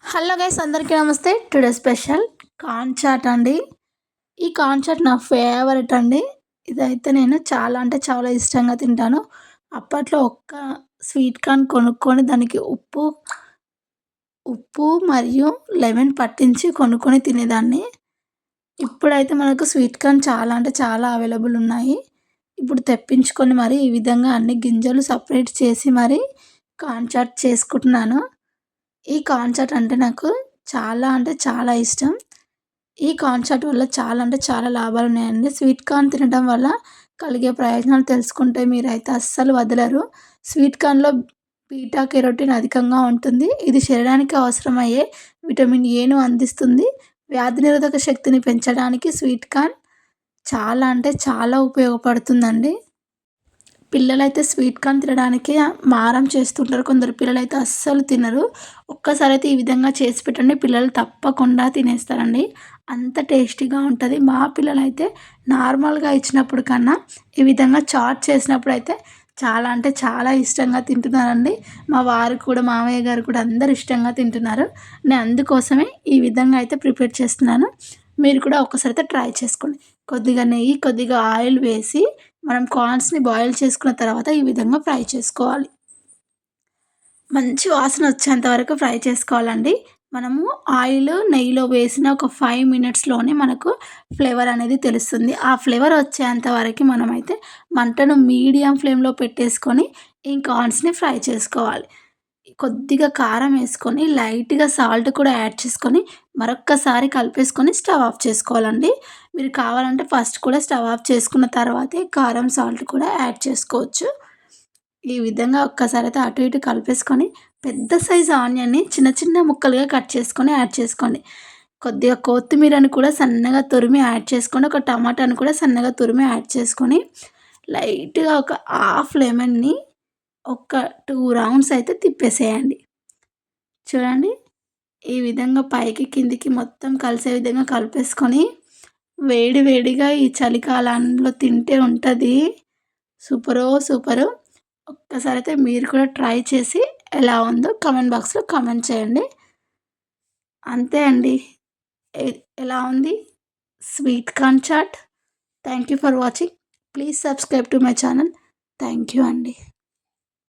Hello guys, అందరికీ నమస్తే. Today special corn chat అండి. ఈ కార్న్ చాట్ నా ఫేవరెట్ అండి. ఇదైతే నేను చాలా అంటే చాలా ఇష్టంగా తింటాను. అప్పట్లో ఒక్క స్వీట్ కార్న్ కొనుక్కొని దానికి ఉప్పు మరియు లెమన్ పట్టించి కొనుక్కొని తినేదాన్ని. ఇప్పుడైతే మనకు స్వీట్ కార్న్ చాలా అంటే చాలా అవైలబుల్ ఉన్నాయి. ఇప్పుడు తెప్పించుకొని మరి ఈ విధంగా అన్ని గింజలు సపరేట్ చేసి మరి కార్న్ చాట్ చేసుకుంటున్నాను. ఈ కార్న్ చాట్ అంటే నాకు చాలా అంటే చాలా ఇష్టం. ఈ కార్న్ చాట్ వల్ల చాలా అంటే చాలా లాభాలున్నాయండి. స్వీట్ కార్న్ తినడం వల్ల కలిగే ప్రయోజనాలు తెలుసుకుంటే మీరైతే అస్సలు వదలరు. స్వీట్ కార్న్‌లో బీటా కెరోటిన్ అధికంగా ఉంటుంది. ఇది శరీరానికి అవసరమయ్యే విటమిన్ ఏను అందిస్తుంది. వ్యాధి నిరోధక శక్తిని పెంచడానికి స్వీట్ కార్న్ చాలా అంటే చాలా ఉపయోగపడుతుందండి. పిల్లలైతే స్వీట్ కార్న్ తినడానికి మారం చేస్తుంటారు. కొందరు పిల్లలైతే అస్సలు తినరు. ఒక్కసారైతే ఈ విధంగా చేసి పెట్టండి, పిల్లలు తప్పకుండా తినేస్తారండి. అంత టేస్టీగా ఉంటది. మా పిల్లలైతే నార్మల్‌గా ఇచ్చినప్పుడు కన్నా ఈ విధంగా చాట్ చేసినప్పుడైతే చాలా అంటే చాలా ఇష్టంగా తింటున్నారండి. మా వారు కూడా, మామయ్య గారు కూడా అందరూ ఇష్టంగా తింటున్నారు. నేను అందుకోసమే ఈ విధంగా అయితే ప్రిపేర్ చేస్తున్నాను. మీరు కూడా ఒక్కసారైతే ట్రై చేసుకోండి. కొద్దిగా నెయ్యి, కొద్దిగా ఆయిల్ వేసి మనం కార్న్స్‌ని బాయిల్ చేసుకున్న తర్వాత ఈ విధంగా ఫ్రై చేసుకోవాలి. మంచి వాసన వచ్చేంత వరకు ఫ్రై చేసుకోవాలండి. మనము ఆయిల్, నెయ్యిలో వేసిన ఒక 5 మినిట్స్‌లోనే మనకు ఫ్లేవర్ అనేది తెలుస్తుంది. ఆ ఫ్లేవర్ వచ్చేంత వరకు మనమైతే మంటను మీడియం ఫ్లేమ్‌లో పెట్టేసుకొని ఈ కార్న్స్‌ని ఫ్రై చేసుకోవాలి. కొద్దిగా కారం వేసుకొని, లైట్‌గా సాల్ట్ కూడా యాడ్ చేసుకొని, మరొక్కసారి కలిపేసుకొని స్టవ్ ఆఫ్ చేసుకోవాలండి. మీరు కావాలంటే ఫస్ట్ కూడా స్టవ్ ఆఫ్ చేసుకున్న తర్వాతే కారం, సాల్ట్ కూడా యాడ్ చేసుకోవచ్చు. ఈ విధంగా ఒక్కసారైతే అటు ఇటు కలిపేసుకొని, పెద్ద సైజు ఆనియన్‌ని చిన్న చిన్న ముక్కలుగా కట్ చేసుకొని యాడ్ చేసుకోండి. కొద్దిగా కొత్తిమీరని కూడా సన్నగా తురిమి యాడ్ చేసుకోండి. ఒక టమాటాని కూడా సన్నగా తురిమి యాడ్ చేసుకొని, లైట్‌గా ఒక హాఫ్ లెమన్‌ని ఒక 2 రౌండ్స్ అయితే తిప్పేసేయండి. చూడండి, ఈ విధంగా పైకి కిందికి మొత్తం కలిసే విధంగా కలిపేసుకొని, వేడి వేడిగా ఈ చలికాలంలో తింటే ఉంటది సూపరో సూపరు. ఒక్కసారైతే మీరు కూడా ట్రై చేసి ఎలా ఉందో కామెంట్ బాక్స్‌లో కామెంట్ చేయండి. అంతే అండి. ఎ ఎలా ఉంది sweet corn chaat? Thank you for watching. Please subscribe to my channel. Thank you అండి.